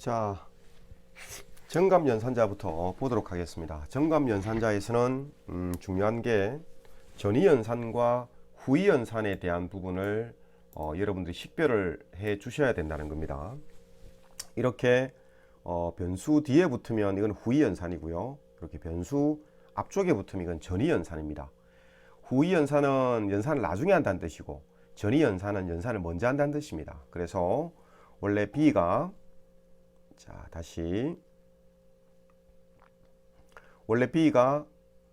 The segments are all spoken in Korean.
자, 정감연산자부터 보도록 하겠습니다. 정감연산자에서는 중요한 게 전이연산과 후이연산에 대한 부분을 여러분들이 식별을 해 주셔야 된다는 겁니다. 이렇게 변수 뒤에 붙으면 이건 후이연산이고요. 이렇게 변수 앞쪽에 붙으면 이건 전이연산입니다. 후이연산은 연산을 나중에 한다는 뜻이고, 전이연산은 연산을 먼저 한다는 뜻입니다. 그래서 원래 B가, 자 다시, 원래 B가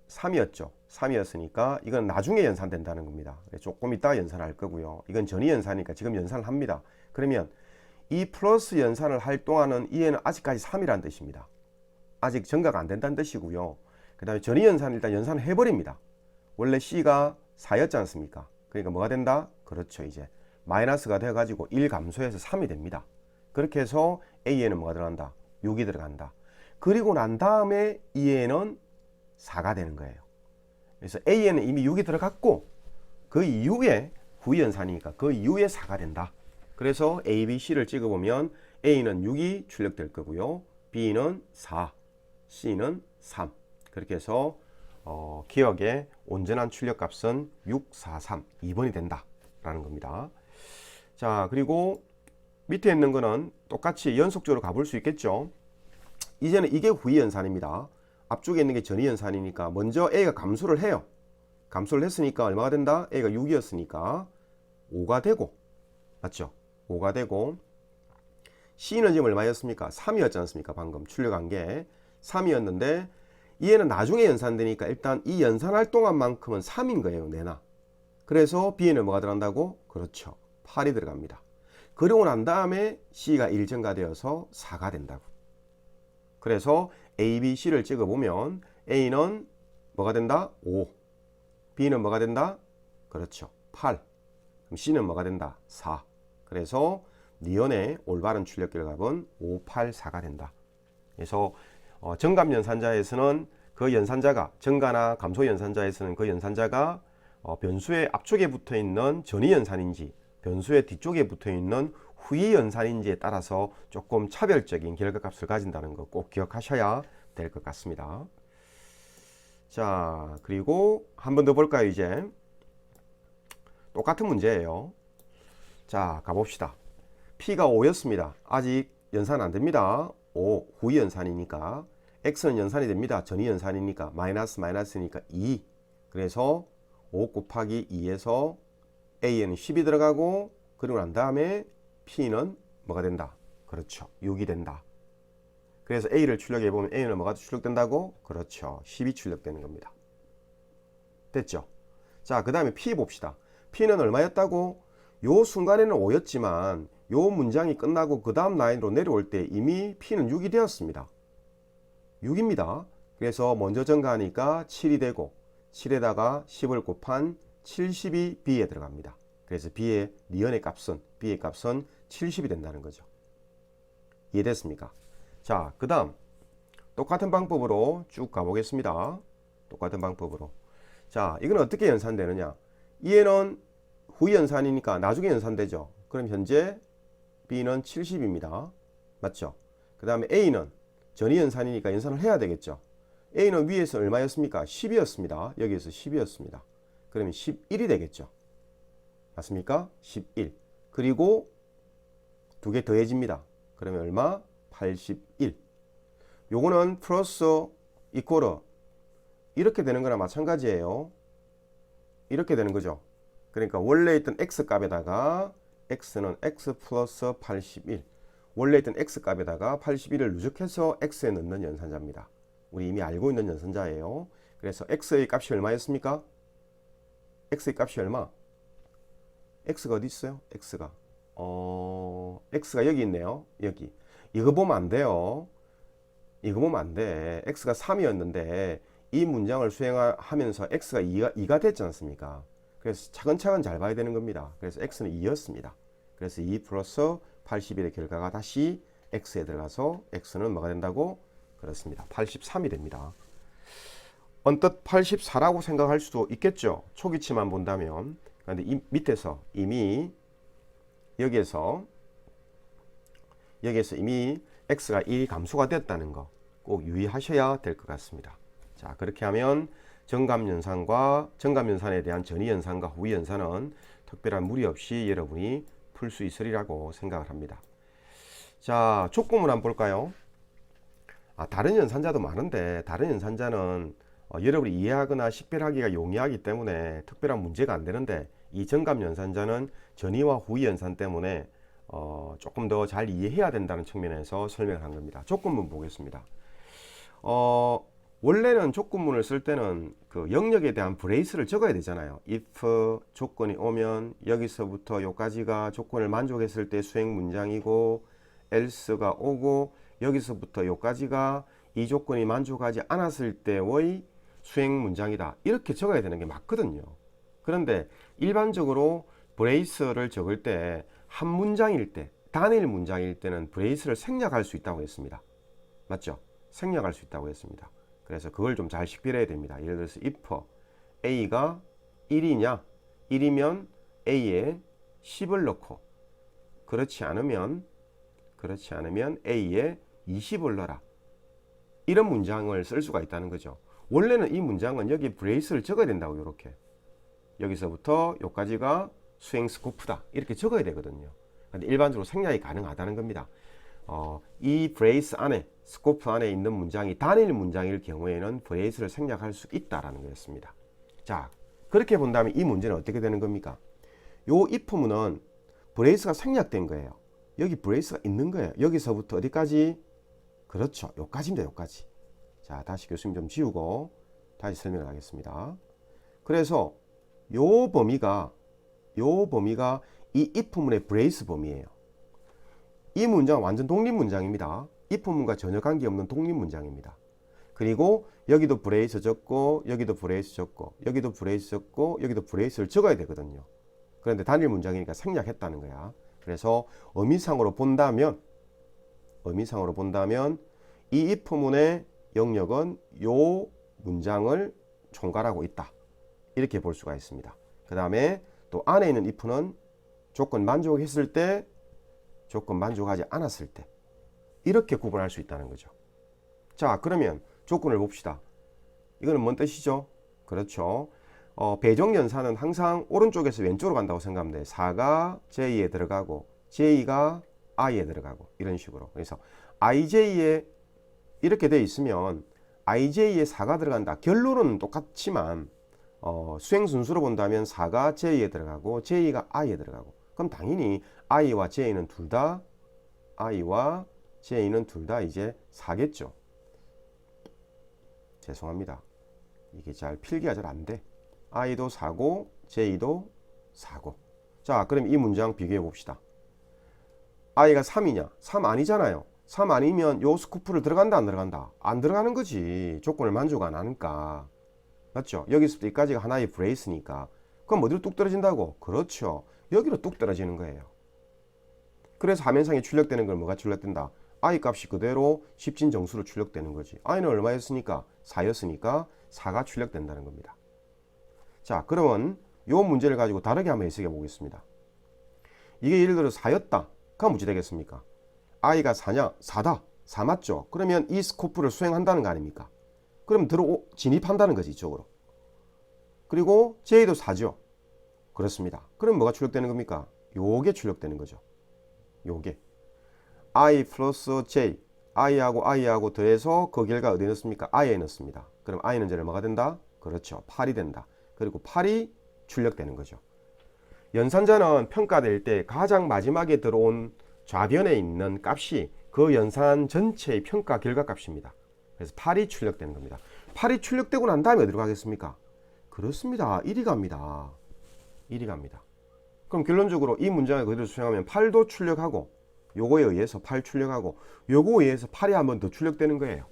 3이었죠. 3이었으니까 이건 나중에 연산된다는 겁니다. 조금 이따 연산할 거고요. 이건 전이 연산이니까 지금 연산을 합니다. 그러면 이 플러스 연산을 할 동안은 이에는 아직까지 3이라는 뜻입니다. 아직 전가가 안 된다는 뜻이고요. 그 다음에 전이 연산을 일단 연산을 해버립니다. 원래 C가 4였지 않습니까? 그러니까 뭐가 된다? 그렇죠. 이제 마이너스가 되어가지고 1 감소해서 3이 됩니다. 그렇게 해서 A에는 뭐가 들어간다? 6이 들어간다. 그리고 난 다음에 E에는 4가 되는 거예요. 그래서 A에는 이미 6이 들어갔고, 그 이후에 후이연산이니까 그 이후에 4가 된다. 그래서 A, B, C를 찍어보면 A는 6이 출력될 거고요. B는 4, C는 3. 그렇게 해서 기억의 온전한 출력값은 6, 4, 3, 2번이 된다 라는 겁니다. 자, 그리고 밑에 있는 거는 똑같이 연속적으로 가볼 수 있겠죠. 이제는 이게 후이연산입니다. 앞쪽에 있는 게 전이연산이니까 먼저 A가 감소를 해요. 감소를 했으니까 얼마가 된다? A가 6이었으니까 5가 되고, 맞죠? 5가 되고, C는 지금 얼마였습니까? 3이었지 않습니까? 방금 출력한 게 3이었는데 얘는 나중에 연산되니까 일단 이 연산할 동안만큼은 3인 거예요. 내나. 그래서 B에는 뭐가 들어간다고? 그렇죠. 8이 들어갑니다. 그러고 난 다음에 C가 1 증가되어서 4가 된다고. 그래서 A, B, C를 찍어보면 A는 뭐가 된다? 5. B는 뭐가 된다? 그렇죠. 8. 그럼 C는 뭐가 된다? 4. 그래서 니은의 올바른 출력 결과값은 5, 8, 4가 된다. 그래서 정감연산자에서는 그 연산자가, 정가나 감소연산자에서는 그 연산자가 변수의 앞쪽에 붙어있는 전이연산인지 변수의 뒤쪽에 붙어있는 후이연산인지에 따라서 조금 차별적인 결과값을 가진다는 거 꼭 기억하셔야 될 것 같습니다. 자, 그리고 한 번 더 볼까요? 이제 똑같은 문제예요. 자, 가봅시다. P가 5였습니다. 아직 연산 안 됩니다. 5, 후이연산이니까. X는 연산이 됩니다. 전이연산이니까. 마이너스니까 2. 그래서 5 곱하기 2에서 A에는 10이 들어가고, 그리고 난 다음에 P는 뭐가 된다? 그렇죠. 6이 된다. 그래서 A를 출력해 보면 A는 뭐가 출력된다고? 그렇죠. 10이 출력되는 겁니다. 됐죠? 자, 그 다음에 P 봅시다. P는 얼마였다고? 요 순간에는 5였지만 요 문장이 끝나고 그 다음 라인으로 내려올 때 이미 P는 6이 되었습니다. 6입니다. 그래서 먼저 증가하니까 7이 되고, 7에다가 10을 곱한 70이 B에 들어갑니다. 그래서 B의 니은의 값은, B의 값은 70이 된다는 거죠. 이해됐습니까? 자, 그 다음 똑같은 방법으로 쭉 가보겠습니다. 똑같은 방법으로. 자, 이건 어떻게 연산되느냐? 얘는 후이연산이니까 나중에 연산되죠. 그럼 현재 B는 70입니다. 맞죠? 그 다음에 A는 전이연산이니까 연산을 해야 되겠죠. A는 위에서 얼마였습니까? 10이었습니다. 여기에서 10이었습니다. 그러면 11이 되겠죠. 맞습니까? 11. 그리고 두 개 더해집니다. 그러면 얼마? 81. 요거는 플러스 이코르 이렇게 되는 거나 마찬가지예요. 이렇게 되는 거죠. 그러니까 원래 있던 x 값에다가 x는 x 플러스 81. 원래 있던 x 값에다가 81을 누적해서 x에 넣는 연산자입니다. 우리 이미 알고 있는 연산자예요. 그래서 x의 값이 얼마였습니까? x의 값이 얼마? x가 어디 있어요? x가 여기 있네요. 여기. 이거 보면 안 돼요. 이거 보면 안 돼. x가 3이었는데 이 문장을 수행하면서 x가 2가 됐지 않습니까? 그래서 차근차근 잘 봐야 되는 겁니다. 그래서 x는 2였습니다. 그래서 2 플러스 81의 결과가 다시 x에 들어가서 x는 뭐가 된다고? 그렇습니다. 83이 됩니다. 언뜻 84라고 생각할 수도 있겠죠. 초기치만 본다면. 그런데 이 밑에서 이미 여기에서 이미 x가 1이 감소가 됐다는 거 꼭 유의하셔야 될 것 같습니다. 자, 그렇게 하면 정감연산에 대한 전이연산과 후이연산은 특별한 무리 없이 여러분이 풀 수 있으리라고 생각을 합니다. 자, 족구문 한번 볼까요? 다른 연산자도 많은데 다른 연산자는 여러분이 이해하거나 식별하기가 용이하기 때문에 특별한 문제가 안 되는데 이 정감연산자는 전이와 후이연산 때문에 조금 더 잘 이해해야 된다는 측면에서 설명을 한 겁니다. 족구문 보겠습니다. 원래는 족구문을 쓸 때는 그 영역에 대한 브레이스를 적어야 되잖아요. if 조건이 오면 여기서부터 여기까지가 조건을 만족했을 때 수행 문장이고 else가 오고 여기서부터 여기까지가 이 조건이 만족하지 않았을 때의 수행 문장이다. 이렇게 적어야 되는 게 맞거든요. 그런데 일반적으로 브레이스를 적을 때 한 문장일 때, 단일 문장일 때는 브레이스를 생략할 수 있다고 했습니다. 맞죠? 생략할 수 있다고 했습니다. 그래서 그걸 좀 잘 식별해야 됩니다. 예를 들어서 if a가 1이냐? 1이면 a에 10을 넣고 그렇지 않으면 a에 20을 넣어라. 이런 문장을 쓸 수가 있다는 거죠. 원래는 이 문장은 여기 브레이스를 적어야 된다고 이렇게 여기서부터 여기까지가 수행 스코프다 이렇게 적어야 되거든요. 근데 일반적으로 생략이 가능하다는 겁니다. 이 브레이스 안에 스코프 안에 있는 문장이 단일 문장일 경우에는 브레이스를 생략할 수 있다라는 거였습니다. 자, 그렇게 본다면 이 문제는 어떻게 되는 겁니까? 요 if문은 브레이스가 생략된 거예요. 여기 브레이스가 있는 거예요. 여기서부터 어디까지? 그렇죠. 요까지입니다. 요까지. 자, 다시 교수님 좀 지우고 다시 설명을 하겠습니다. 그래서 요 범위가 이 if문의 브레이스 범위예요. 이 문장은 완전 독립문장입니다. if문과 전혀 관계없는 독립문장입니다. 그리고 여기도 브레이스 적고 여기도 브레이스 적고 여기도 브레이스 적고 여기도 브레이스를 적어야 되거든요. 그런데 단일 문장이니까 생략했다는 거야. 그래서 의미상으로 본다면 이 if문의 영역은 요 문장을 총괄하고 있다. 이렇게 볼 수가 있습니다. 그 다음에 또 안에 있는 if는 조건 만족했을 때, 조건 만족하지 않았을 때 이렇게 구분할 수 있다는 거죠. 자, 그러면 조건을 봅시다. 이거는 뭔 뜻이죠? 그렇죠. 배정연산은 항상 오른쪽에서 왼쪽으로 간다고 생각하면 돼요. 4가 J에 들어가고 J가 I에 들어가고 이런 식으로. 그래서 IJ에 이렇게 돼 있으면 IJ에 4가 들어간다. 결론은 똑같지만 수행 순수로 본다면 4가 J에 들어가고 J가 I에 들어가고 그럼 당연히 I와 J는 둘 다 이제 4겠죠. 죄송합니다. 이게 잘 필기가 잘 안 돼. I도 4고 J도 4고. 자, 그럼 이 문장 비교해 봅시다. I가 3이냐? 3 아니잖아요. 3 아니면 요 스코프를 들어간다 안 들어간다? 안 들어가는 거지. 조건을 만족 안 하니까. 맞죠? 여기서부터 여기까지가 하나의 브레이스니까. 그럼 어디로 뚝 떨어진다고? 그렇죠. 여기로 뚝 떨어지는 거예요. 그래서 화면상에 출력되는 걸 뭐가 출력된다? I 값이 그대로 10진 정수로 출력되는 거지. I는 얼마였으니까? 4였으니까 4가 출력된다는 겁니다. 자, 그러면 이 문제를 가지고 다르게 한번 해석해 보겠습니다. 이게 예를 들어 4였다. 그럼 어찌 되겠습니까? I가 4냐? 4다. 4 맞죠? 그러면 이 스코프를 수행한다는 거 아닙니까? 그럼 진입한다는 거지, 이쪽으로. 그리고 J도 4죠. 그렇습니다. 그럼 뭐가 출력되는 겁니까? 요게 출력되는 거죠. 요게. I 플러스 J. I하고 더해서 그 결과 어디에 넣습니까? I에 넣습니다. 그럼 I는 이제 뭐가 된다? 그렇죠. 8이 된다. 그리고 8이 출력되는 거죠. 연산자는 평가될 때 가장 마지막에 들어온 좌변에 있는 값이 그 연산 전체의 평가 결과 값입니다. 그래서 8이 출력되는 겁니다. 8이 출력되고 난 다음에 어디로 가겠습니까? 그렇습니다. 1이 갑니다. 1이 갑니다. 그럼 결론적으로 이 문장을 그대로 수행하면 8도 출력하고 요거에 의해서 8 출력하고 요거에 의해서 8이 한 번 더 출력되는 거예요.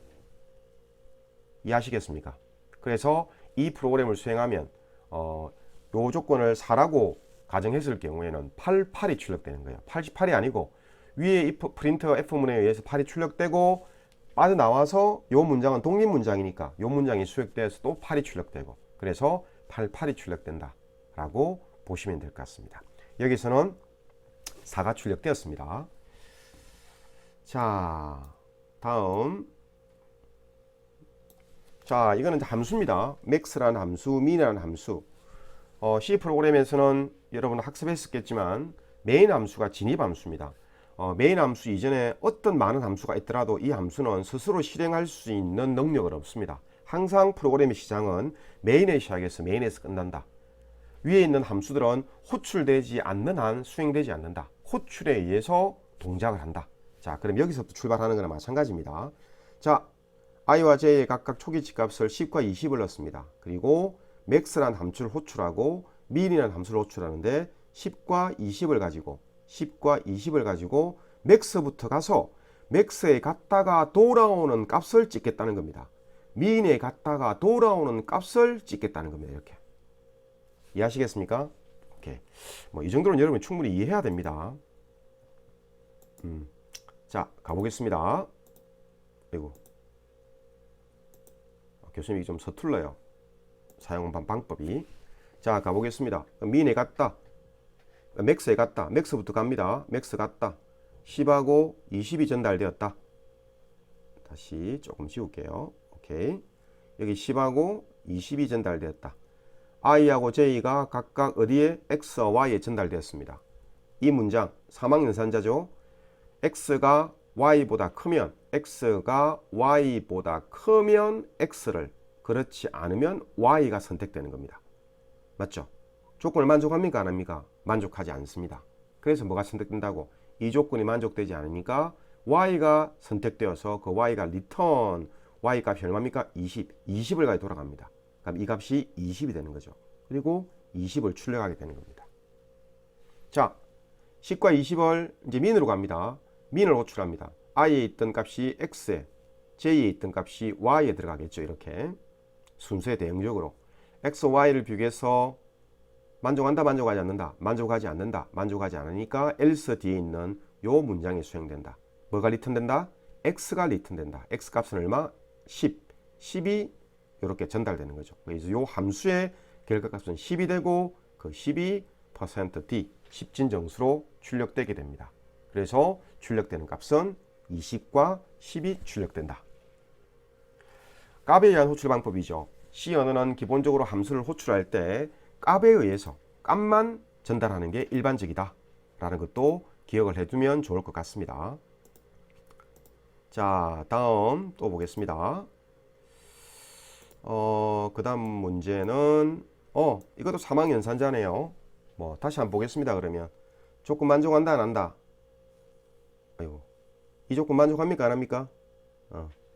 이해하시겠습니까? 그래서 이 프로그램을 수행하면 요 조건을 4라고 가정했을 경우에는 8이 출력되는 거예요. 88이 아니고 위에 if 프린터 F문에 의해서 8이 출력되고 빠져나와서 요 문장은 독립문장이니까 요 문장이 수역돼서 또 8이 출력되고 그래서 8이 출력된다 라고 보시면 될 것 같습니다. 여기서는 4가 출력되었습니다. 자, 다음. 자, 이거는 이제 함수입니다. max라는 함수, min이라는 함수. C 프로그램에서는 여러분 학습했었겠지만 메인 함수가 진입 함수입니다. 메인 함수 이전에 어떤 많은 함수가 있더라도 이 함수는 스스로 실행할 수 있는 능력은 없습니다. 항상 프로그램의 시작은 메인에 시작해서 메인에서 끝난다. 위에 있는 함수들은 호출되지 않는 한 수행되지 않는다. 호출에 의해서 동작을 한다. 자, 그럼 여기서부터 출발하는 거나 마찬가지입니다. 자, i와 j의 각각 초기치 값을 10과 20을 넣습니다. 그리고 max라는 함수를 호출하고 min이라는 함수를 호출하는데 10과 20을 가지고 max부터 가서 max에 갔다가 돌아오는 값을 찍겠다는 겁니다. min에 갔다가 돌아오는 값을 찍겠다는 겁니다. 이렇게 이해하시겠습니까? 오케이. 뭐 이 정도는 여러분이 충분히 이해해야 됩니다. 자, 가보겠습니다. 아이고, 교수님이 좀 서툴러요. 사용 방법이. 자, 가보겠습니다. min에 갔다, max에 갔다, max부터 갑니다. max 갔다. 10하고 20이 전달되었다. 다시 조금 지울게요. 오케이. 여기 10하고 20이 전달되었다. i하고 j가 각각 어디에 x와 y에 전달되었습니다. 이 문장 사망연산자죠. x가 y보다 크면 x를, 그렇지 않으면 y가 선택되는 겁니다. 맞죠? 조건을 만족합니까? 안 합니까? 만족하지 않습니다. 그래서 뭐가 선택된다고? 이 조건이 만족되지 않으니까 y가 선택되어서 그 y가 return, y 값이 얼마입니까? 20을 가지고 돌아갑니다. 그럼 이 값이 20이 되는 거죠. 그리고 20을 출력하게 되는 겁니다. 자, 10과 20을 이제 min으로 갑니다. min을 호출합니다. i에 있던 값이 x에, j에 있던 값이 y에 들어가겠죠. 이렇게 순서에 대응적으로 x, y를 비교해서 만족한다, 만족하지 않는다, 만족하지 않는다, 만족하지 않으니까 else 뒤에 있는 요 문장이 수행된다. 뭐가 리턴된다? x가 리턴된다. x 값은 얼마? 10. 10이 이렇게 전달되는 거죠. 그래서 요 함수의 결과값은 10이 되고 그 10이 %d, 10진정수로 출력되게 됩니다. 그래서 출력되는 값은 20과 10이 출력된다. 값에 의한 호출 방법이죠. C 언어는 기본적으로 함수를 호출할 때 값에 의해서 값만 전달하는 게 일반적이다 라는 것도 기억을 해두면 좋을 것 같습니다. 자, 다음 또 보겠습니다. 그 다음 문제는 이것도 사망연산자네요. 뭐 다시 한번 보겠습니다. 그러면 조건 만족한다, 안 한다? 아이고, 이 조건 만족합니까, 안 합니까?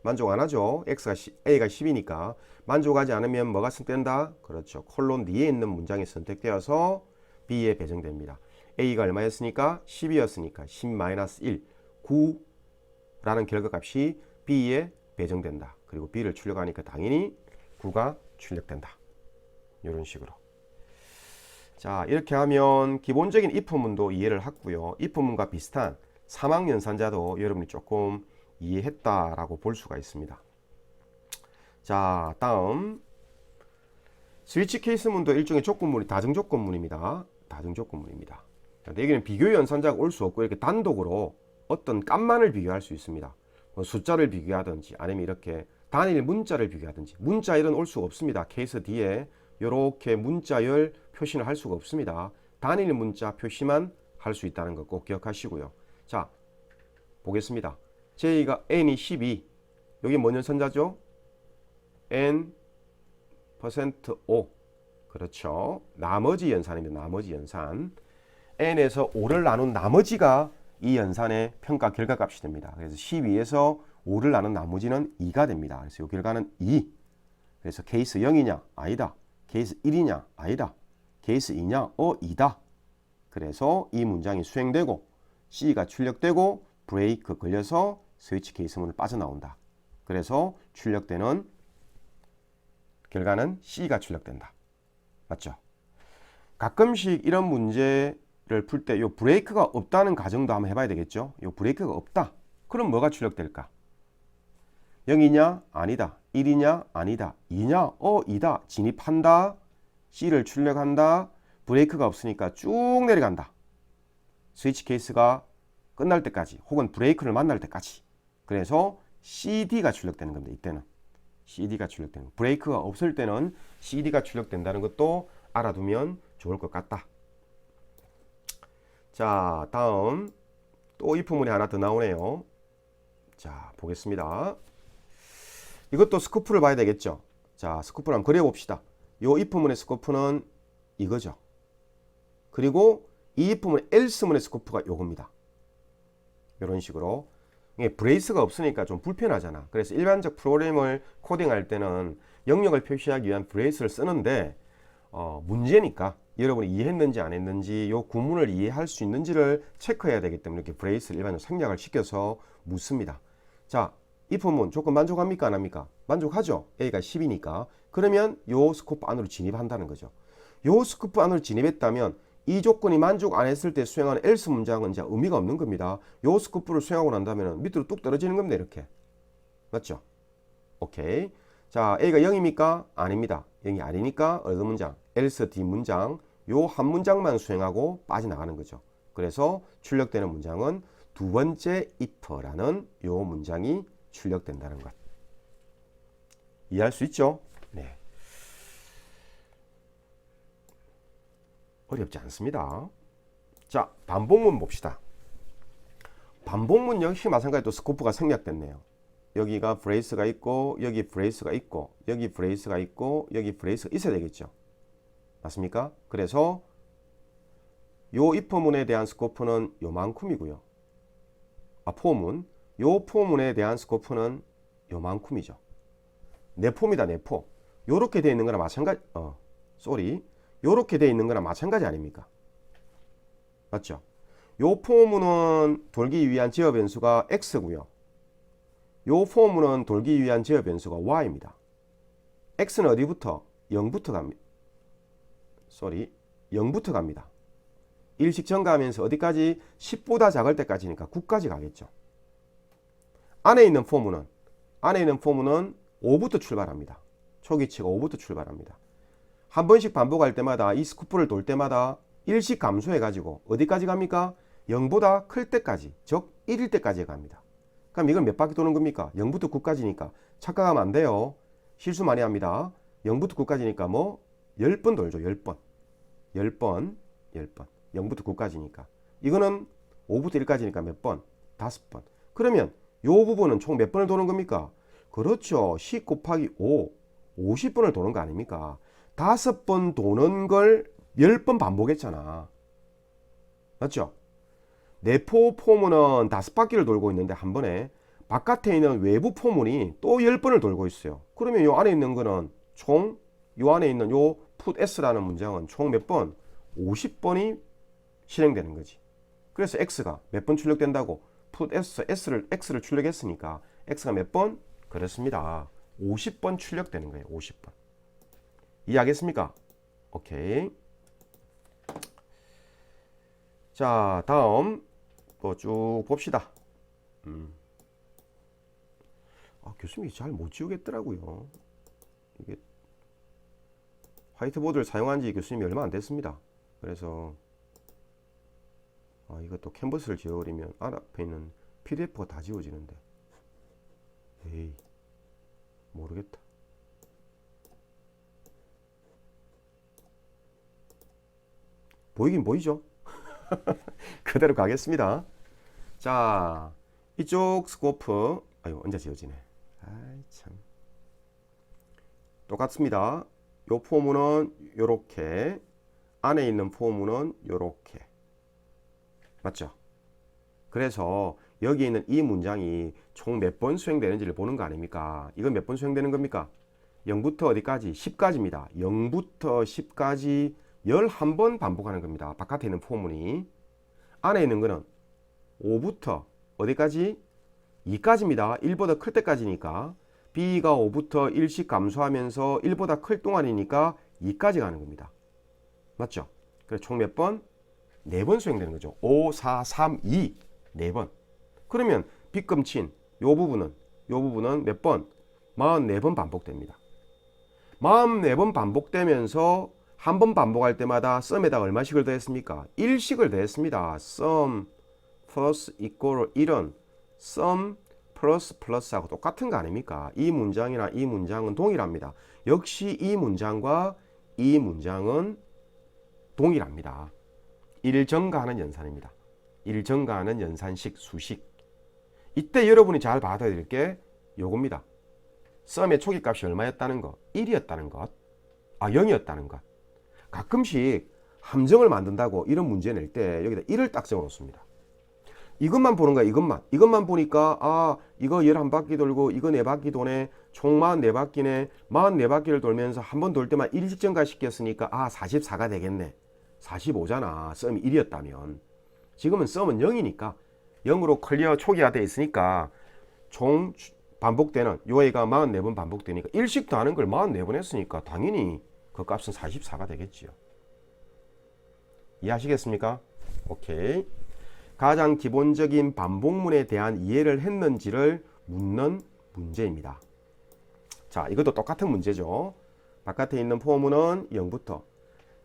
만족 안 하죠. A가 10이니까 만족하지 않으면 뭐가 선택된다? 그렇죠. 콜론 뒤에 있는 문장이 선택되어서 B에 배정됩니다. A가 얼마였으니까? 10이었으니까 10-1, 9라는 결과값이 B에 배정된다. 그리고 B를 출력하니까 당연히 9가 출력된다. 이런 식으로. 자, 이렇게 하면 기본적인 if문도 이해를 했고요. if문과 비슷한 사망연산자도 여러분이 조금 이해했다라고 볼 수가 있습니다. 자, 다음 스위치 케이스문도 일종의 조건문이 다중조건문입니다. 다중조건문입니다. 여기는 비교 연산자가 올 수 없고 이렇게 단독으로 어떤 값만을 비교할 수 있습니다. 뭐 숫자를 비교하든지 아니면 이렇게 단일 문자를 비교하든지. 문자열은 올 수가 없습니다. 케이스 뒤에 이렇게 문자열 표시는 할 수가 없습니다. 단일 문자 표시만 할 수 있다는 거 꼭 기억하시고요. 자, 보겠습니다. J가 n이 12, 여기 뭔 연산자죠? n %5. 그렇죠. 나머지 연산입니다. 나머지 연산. n에서 5를 나눈 나머지가 이 연산의 평가 결과값이 됩니다. 그래서 12에서 5를 나눈 나머지는 2가 됩니다. 그래서 이 결과는 2. 그래서 케이스 0이냐? 아니다. 케이스 1이냐? 아니다. 케이스 2냐? 2다. 그래서 이 문장이 수행되고 C가 출력되고 브레이크 걸려서 스위치 케이스문을 빠져나온다. 그래서 출력되는 결과는 C가 출력된다. 맞죠? 가끔씩 이런 문제를 풀 때 요 브레이크가 없다는 가정도 한번 해봐야 되겠죠? 요 브레이크가 없다. 그럼 뭐가 출력될까? 0이냐? 아니다. 1이냐? 아니다. 2냐? 2다. 진입한다. C를 출력한다. 브레이크가 없으니까 쭉 내려간다. 스위치 케이스가 끝날 때까지 혹은 브레이크를 만날 때까지. 그래서 CD가 출력되는 겁니다. 이때는 CD가 출력되는, 브레이크가 없을 때는 CD가 출력된다는 것도 알아두면 좋을 것 같다. 자, 다음 또 if문이 하나 더 나오네요. 자, 보겠습니다. 이것도 스코프를 봐야 되겠죠. 자, 스코프를 한번 그려봅시다. 요 if문의 스코프는 이거죠. 그리고 이 if문의 else문의 스코프가 요겁니다. 이런 식으로. 이게 브레이스가 없으니까 좀 불편하잖아. 그래서 일반적 프로그램을 코딩할 때는 영역을 표시하기 위한 브레이스를 쓰는데 문제니까 여러분이 이해했는지 안 했는지 요 구문을 이해할 수 있는지를 체크해야 되기 때문에 이렇게 브레이스를 일반적으로 생략을 시켜서 묻습니다. 자, if문 조건 만족합니까 안 합니까? 만족하죠. A가 10이니까. 그러면 요 스코프 안으로 진입한다는 거죠. 요 스코프 안으로 진입했다면 이 조건이 만족 안 했을 때 수행하는 else 문장은 이제 의미가 없는 겁니다. 요 스코프를 수행하고 난 다음에 밑으로 뚝 떨어지는 겁니다. 이렇게. 맞죠? 오케이. 자, A가 0입니까? 아닙니다. 0이 아니니까 어느 문장? else D 문장. 요 한 문장만 수행하고 빠져나가는 거죠. 그래서 출력되는 문장은 두 번째 if라는 요 문장이 출력된다는 것. 이해할 수 있죠? 네. 어렵지 않습니다. 자, 반복문 봅시다. 반복문 역시 마찬가지로 또 스코프가 생략됐네요. 여기가 브레이스가 있고 여기 브레이스가 있고 여기 브레이스가 있고 여기 브레이스가 있어야 되겠죠. 맞습니까? 그래서 요 if문에 대한 스코프는 요만큼이고요. 포문. 요 포문에 대한 스코프는 요만큼이죠. 내포입니다. 내포. 요렇게 되어 있는 거나 마찬가지. 요렇게 되어 있는 거나 마찬가지 아닙니까? 맞죠? 요 포문은 돌기 위한 제어 변수가 x고요. 요 포문은 돌기 위한 제어 변수가 y입니다. x는 어디부터? 0부터 갑니다. 0부터 갑니다. 일식 증가하면서 어디까지? 10보다 작을 때까지니까 9까지 가겠죠. 안에 있는 포문은 5부터 출발합니다. 초기치가 5부터 출발합니다. 한 번씩 반복할 때마다 이 스코프를 돌 때마다 일씩 감소해 가지고 어디까지 갑니까? 0보다 클 때까지, 즉 1일 때까지 갑니다. 그럼 이걸 몇 바퀴 도는 겁니까? 0부터 9까지니까 착각하면 안 돼요. 실수 많이 합니다. 0부터 9까지니까 뭐 10번 돌죠. 10번. 0부터 9까지니까. 이거는 5부터 1까지니까 몇 번? 5번. 그러면 요 부분은 총 몇 번을 도는 겁니까? 그렇죠. 10 곱하기 5, 50번을 도는 거 아닙니까? 5번 도는 걸 10번 반복했잖아. 맞죠? 내포 포문은 5바퀴를 돌고 있는데 한 번에 바깥에 있는 외부 포문이 또 10번을 돌고 있어요. 그러면 요 안에 있는 거는 총, 요 안에 있는 요 put s라는 문장은 총 몇 번? 50번이 실행되는 거지. 그래서 x가 몇 번 출력된다고? put x를 출력했으니까 x가 몇 번? 그렇습니다. 50번 출력되는 거예요. 50번. 이해하겠습니까? 오케이. 자, 다음 또 쭉 봅시다. 교수님이 잘 못 지우겠더라고요. 이게 화이트보드를 사용한 지 교수님이 얼마 안 됐습니다. 그래서 이것도 캔버스를 지워버리면 앞에 있는 PDF가 다 지워지는데. 에이, 모르겠다. 보이긴 보이죠? 그대로 가겠습니다. 자, 이쪽 스코프, 언제 지워지네. 아이, 참. 똑같습니다. 요 포문은 요렇게, 안에 있는 포문은 요렇게. 맞죠? 그래서 여기 있는 이 문장이 총 몇 번 수행되는지를 보는 거 아닙니까? 이건 몇 번 수행되는 겁니까? 0부터 어디까지? 10까지입니다. 0부터 10까지 11번 반복하는 겁니다. 바깥에 있는 포문이. 안에 있는 거는 5부터 어디까지? 2까지입니다. 1보다 클 때까지니까. B가 5부터 1씩 감소하면서 1보다 클 동안이니까 2까지 가는 겁니다. 맞죠? 그래서 총 몇 번? 4번 수행되는 거죠. 5, 4, 3, 2. 4번. 그러면 빗금친 요 부분은 몇 번? 44번 반복됩니다. 44번 반복되면서 한 번 반복할 때마다 썸에다 얼마씩을 더했습니까? 1씩을 더했습니다. 썸 플러스 이꼬르 1은 sum 플러스 플러스하고 똑같은 거 아닙니까? 이 문장이나 이 문장은 동일합니다. 역시 이 문장과 이 문장은 동일합니다. 1 증가하는 연산입니다. 1 증가하는 연산식 수식. 이때 여러분이 잘 받아야 될 게 요겁니다. 썸의 초기값이 얼마였다는 것? 1이었다는 것. 0이었다는 것. 가끔씩 함정을 만든다고 이런 문제 낼 때 여기다 1을 딱 적어놓습니다. 이것만 보는 거야. 이것만 보니까 이거 11바퀴 돌고 이거 4바퀴 도네. 총 44바퀴네. 44바퀴를 돌면서 한 번 돌 때만 1씩 증가시켰으니까 44가 되겠네. 45잖아. 썸이 1이었다면. 지금은 썸은 0이니까 0으로 클리어 초기화되어 있으니까 총 반복되는 요 애가 44번 반복되니까 1씩 더하는 걸 44번 했으니까 당연히 그 값은 44가 되겠지요. 이해하시겠습니까? 오케이. 가장 기본적인 반복문에 대한 이해를 했는지를 묻는 문제입니다. 자, 이것도 똑같은 문제죠. 바깥에 있는 포문은 0부터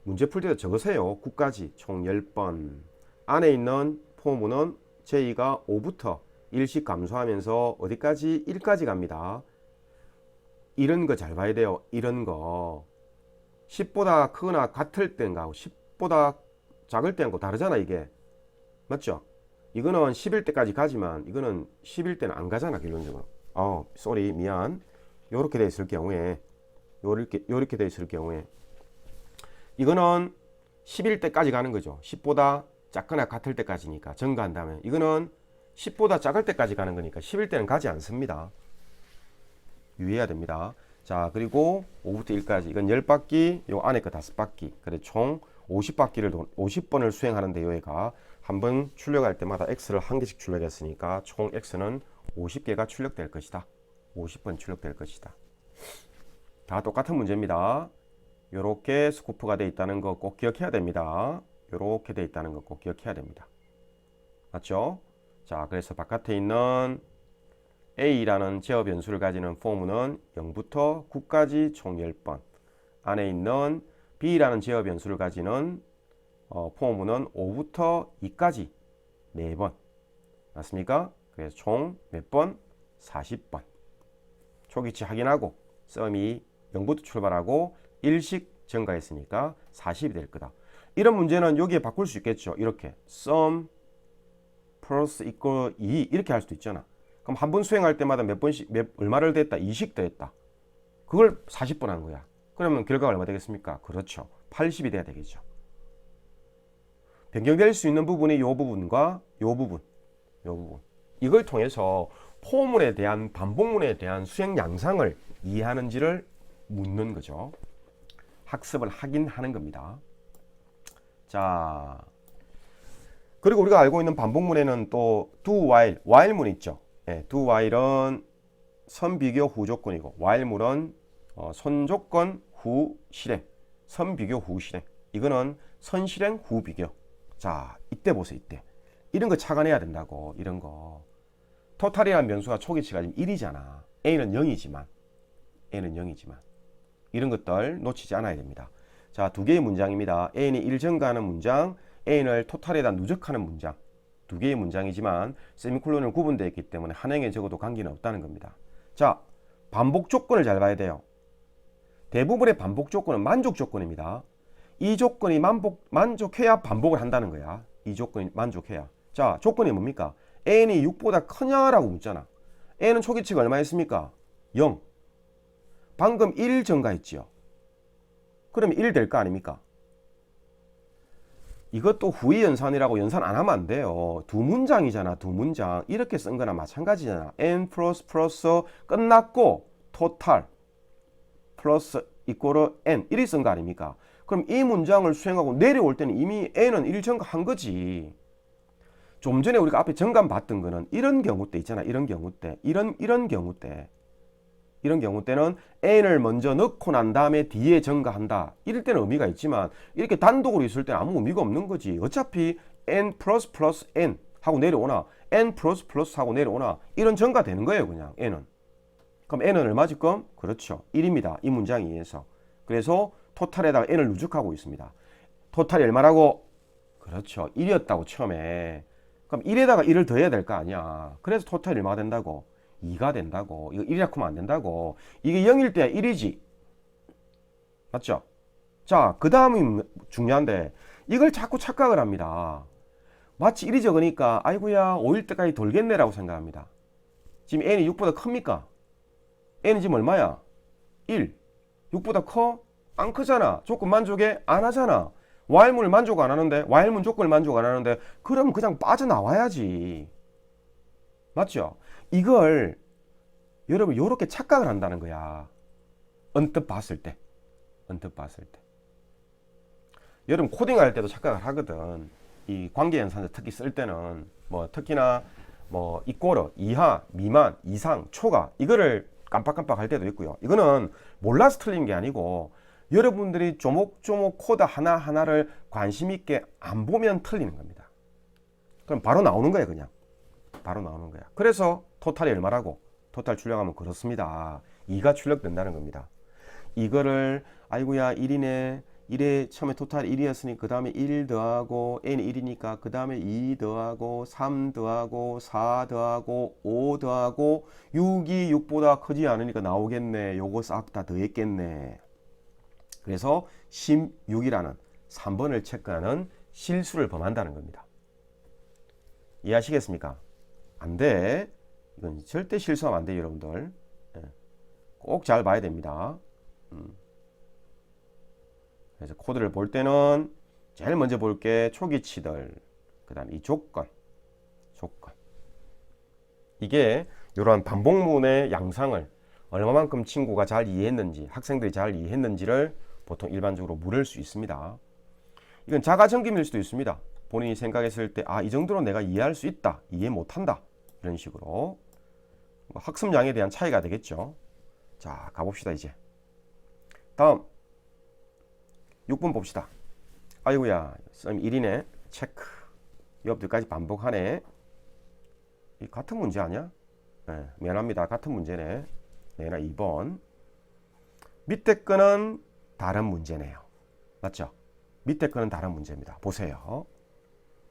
문제 풀 때도 적으세요. 9까지 총 10번. 안에 있는 포문은 j 가 5부터 1씩 감소하면서 어디까지? 1까지 갑니다. 이런 거 잘 봐야 돼요. 이런 거 10보다 크거나 같을 때인가 10보다 작을 때하고 다르잖아. 이게 맞죠? 이거는 11 때까지 가지만 이거는 11 때는 안 가잖아. 결론적으로. 쏘리 미안. 요렇게 돼 있을 경우에 요렇게 돼 있을 경우에 이거는 11 때까지 가는 거죠. 10보다 작거나 같을 때까지니까 증가한다면 이거는 10보다 작을 때까지 가는 거니까 11 때는 가지 않습니다. 유의해야 됩니다. 자, 그리고 5부터 1까지 이건 10바퀴, 요 안에 거 5바퀴. 그래 총 50번을 수행하는데 요 애가 한 번 출력할 때마다 x를 한 개씩 출력했으니까 총 x는 50개가 출력될 것이다. 50번 출력될 것이다. 다 똑같은 문제입니다. 요렇게 스코프가 되어 있다는 거 꼭 기억해야 됩니다. 요렇게 되어 있다는 거 꼭 기억해야 됩니다. 맞죠? 자, 그래서 바깥에 있는 A라는 제어 변수를 가지는 포문은 0부터 9까지 총 10번. 안에 있는 B라는 제어 변수를 가지는 포문은 5부터 2까지 4번. 맞습니까? 그래서 총 몇 번? 40번. 초기치 확인하고 썸이 0부터 출발하고 1씩 증가했으니까 40이 될 거다. 이런 문제는 여기에 바꿀 수 있겠죠. 이렇게 썸 플러스 이퀄 2 이렇게 할 수도 있잖아. 그럼 한 번 수행할 때마다 몇 번씩 얼마를 더했다? 2씩 더했다. 그걸 40번 한 거야. 그러면 결과가 얼마 되겠습니까? 그렇죠. 80이 돼야 되겠죠. 변경될 수 있는 부분이 이 부분과 이 부분. 이걸 통해서 포문에 대한 반복문에 대한 수행 양상을 이해하는지를 묻는 거죠. 학습을 하긴 하는 겁니다. 자, 그리고 우리가 알고 있는 반복문에는 또 do while문 있죠. do while은 선비교 후 조건이고 while문은 선조건 후 실행, 선비교 후 실행. 이거는 선실행 후 비교. 자, 이때 보세요. 이때 이런 거 착안해야 된다고. 이런 거 토탈이라는 변수가 초기치가 지금 1이잖아. A는 0이지만 이런 것들 놓치지 않아야 됩니다. 자, 두 개의 문장입니다. A는 1 증가하는 문장, A를 토탈에다 누적하는 문장. 두 개의 문장이지만 세미콜론을 구분되어 있기 때문에 한 행에 적어도 관계는 없다는 겁니다. 자, 반복 조건을 잘 봐야 돼요. 대부분의 반복 조건은 만족 조건입니다. 이 조건이 만족해야 반복을 한다는 거야. 이 조건이 만족해야. 자, 조건이 뭡니까? n이 6보다 크냐라고 묻잖아. n은 초기치가 얼마였습니까? 0. 방금 1 증가했지요. 그러면 1 될 거 아닙니까? 이것도 후위 연산이라고 연산 안 하면 안 돼요. 두 문장이잖아. 두 문장. 이렇게 쓴 거나 마찬가지잖아. n 플러스 끝났고 토탈 플러스 이꼬르 n 이리 쓴 거 아닙니까? 그럼 이 문장을 수행하고 내려올 때는 이미 n은 1 증가한 거지. 좀 전에 우리가 앞에 정감 봤던 거는 이런 경우 때 있잖아. 이런 경우 때는 n을 먼저 넣고 난 다음에 뒤에 증가한다. 이럴 때는 의미가 있지만 이렇게 단독으로 있을 때는 아무 의미가 없는 거지. 어차피 n 플러스 n 하고 내려오나 n 플러스 하고 내려오나 이런 증가 되는 거예요. 그냥 n은. 그럼 n은 얼마지 금? 그렇죠. 1입니다. 이 문장에 의해서. 그래서 토탈에다가 n을 누적하고 있습니다. 토탈이 얼마라고? 그렇죠. 1이었다고 처음에. 그럼 1에다가 1을 더해야 될 거 아니야. 그래서 토탈이 얼마가 된다고? 2가 된다고. 이거 1이라고 하면 안 된다고. 이게 0일 때야 1이지. 맞죠? 자, 그 다음이 중요한데 이걸 자꾸 착각을 합니다. 마치 1이 적으니까 아이고야 5일 때까지 돌겠네라고 생각합니다. 지금 n이 6보다 큽니까? n이 지금 얼마야? 1. 6보다 커? 안 크잖아. 조건 만족해? 안 하잖아. while문을 만족 안 하는데, while문 조건을 만족 안 하는데, 그럼 그냥 빠져나와야지. 맞죠? 이걸 여러분 요렇게 착각을 한다는 거야. 언뜻 봤을 때. 언뜻 봤을 때. 여러분 코딩할 때도 착각을 하거든. 이 관계연산자 특히 쓸 때는 뭐 특히나 뭐 이꼬르, 이하, 미만, 이상, 초과 이거를 깜빡깜빡 할 때도 있고요. 이거는 몰라서 틀린 게 아니고 여러분들이 조목조목 코드 하나하나를 관심 있게 안 보면 틀리는 겁니다. 그럼 바로 나오는 거예요, 그냥. 바로 나오는 거야. 그래서 토탈이 얼마라고? 토탈 출력하면 그렇습니다. 2가 출력된다는 겁니다. 이거를 아이고야 1이네. 1에 처음에 토탈 1이었으니 그 다음에 1 더하고 n이 1이니까 그 다음에 2 더하고 3 더하고 4 더하고 5 더하고 6이 6보다 크지 않으니까 나오겠네. 요거 싹 다 더했겠네. 그래서 16이라는 3번을 체크하는 실수를 범한다는 겁니다. 이해하시겠습니까? 안 돼. 이건 절대 실수하면 안 돼요, 여러분들. 꼭 잘 봐야 됩니다. 그래서 코드를 볼 때는 제일 먼저 볼 게 초기치들, 그 다음에 이 조건. 이게 이러한 반복문의 양상을 얼마만큼 친구가 잘 이해했는지, 학생들이 잘 이해했는지를 보통 일반적으로 물을 수 있습니다. 이건 자가점검일 수도 있습니다. 본인이 생각했을 때, 아, 이 정도로 내가 이해할 수 있다, 이해 못한다. 이런 식으로. 학습량에 대한 차이가 되겠죠. 자, 가봅시다, 이제. 다음. 6번 봅시다. 아이고야, 썸 1이네. 체크. 옆들까지 반복하네. 이 같은 문제 아니야? 네, 미안합니다. 같은 문제네. 내나 2번. 밑에 거는 다른 문제네요. 맞죠? 밑에 거는 다른 문제입니다. 보세요.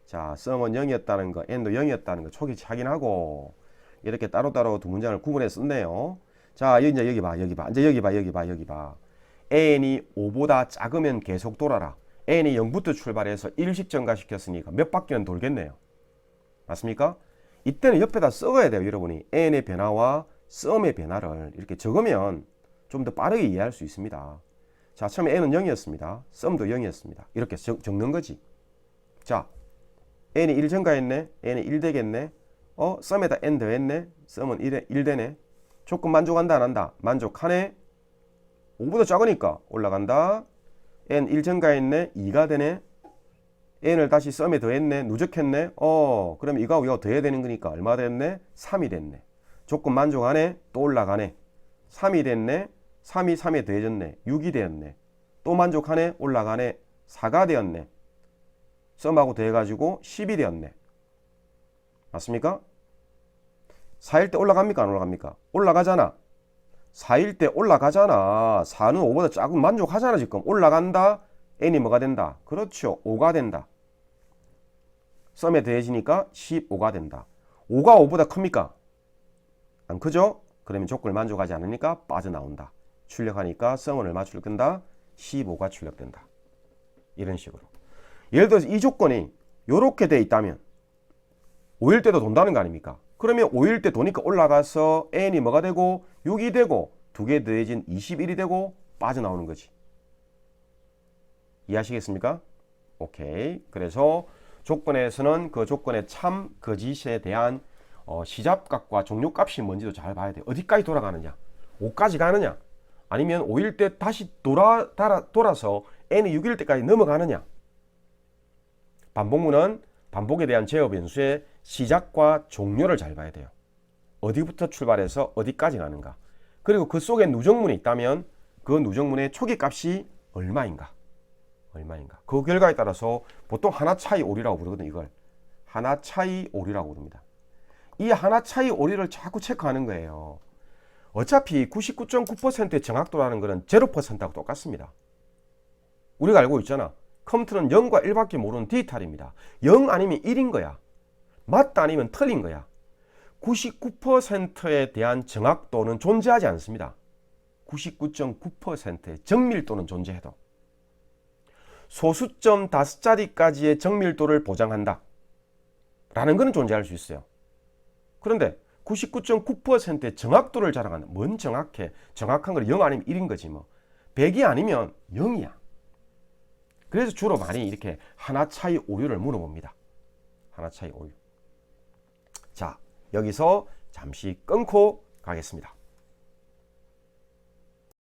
자, 썸은 0이었다는 거, n도 0이었다는 거 초기치 확인하고 이렇게 따로따로 두 문장을 구분해서 썼네요. 자, 이제 여기 봐. 이제 여기 봐. n이 5보다 작으면 계속 돌아라. n이 0부터 출발해서 1씩 증가시켰으니까 몇 바퀴는 돌겠네요. 맞습니까? 이때는 옆에다 써야 돼요, 여러분이. n의 변화와 썸의 변화를 이렇게 적으면 좀 더 빠르게 이해할 수 있습니다. 자, 처음에 n은 0이었습니다. 썸도 0이었습니다. 이렇게 적는 거지. 자, n이 1 증가했네. n이 1 되겠네. 썸에다 n 더했네. 썸은 1 되네. 조건 만족한다 안 한다? 만족하네. 5보다 작으니까 올라간다. n 1 증가했네. 2가 되네. n을 다시 썸에 더했네. 누적했네. 그럼 이거 더해야 되는 거니까 얼마 됐네? 3이 됐네. 조건 만족하네. 또 올라가네. 3이 됐네. 3이 3에 더해졌네. 6이 되었네. 또 만족하네. 올라가네. 4가 되었네. 썸하고 더해가지고 10이 되었네. 맞습니까? 4일 때 올라갑니까? 안 올라갑니까? 올라가잖아. 4일 때 올라가잖아. 4는 5보다 작으면 만족하잖아. 지금 올라간다. n이 뭐가 된다? 그렇죠. 5가 된다. 썸에 더해지니까 15가 된다. 5가 5보다 큽니까? 안 크죠? 그러면 조건을 만족하지 않으니까 빠져나온다. 출력하니까 썸은 얼마 출력된다? 15가 출력된다. 이런 식으로. 예를 들어서 이 조건이 이렇게 돼 있다면 5일 때도 돈다는 거 아닙니까? 그러면 5일 때 도니까 올라가서 n이 뭐가 되고 6이 되고 두 개 더해진 21이 되고 빠져나오는 거지. 이해하시겠습니까? 오케이. 그래서 조건에서는 그 조건의 참, 거짓에 대한 시작값과 종료값이 뭔지도 잘 봐야 돼요. 어디까지 돌아가느냐? 5까지 가느냐? 아니면 5일 때 다시 돌아서 n이 6일 때까지 넘어가느냐? 반복문은 반복에 대한 제어 변수의 시작과 종료를 잘 봐야 돼요. 어디부터 출발해서 어디까지 가는가? 그리고 그 속에 누적문이 있다면 그 누적문의 초기 값이 얼마인가? 그 결과에 따라서 보통 하나 차이 오리라고 부르거든요. 이걸 하나 차이 오리라고 부릅니다. 이 하나 차이 오리를 자꾸 체크하는 거예요. 어차피 99.9%의 정확도라는 것은 0%하고 똑같습니다. 우리가 알고 있잖아. 컴퓨터는 0과 1밖에 모르는 디지털입니다. 0 아니면 1인 거야. 맞다 아니면 틀린 거야. 99%에 대한 정확도는 존재하지 않습니다. 99.9%의 정밀도는 존재해도 소수점 5자리까지의 정밀도를 보장한다 라는 것은 존재할 수 있어요. 그런데 99.9%의 정확도를 자랑한다. 뭔 정확해? 정확한 건 0 아니면 1인 거지 뭐. 100이 아니면 0이야. 그래서 주로 많이 이렇게 하나 차이 오류를 물어봅니다. 하나 차이 오류. 자, 여기서 잠시 끊고 가겠습니다.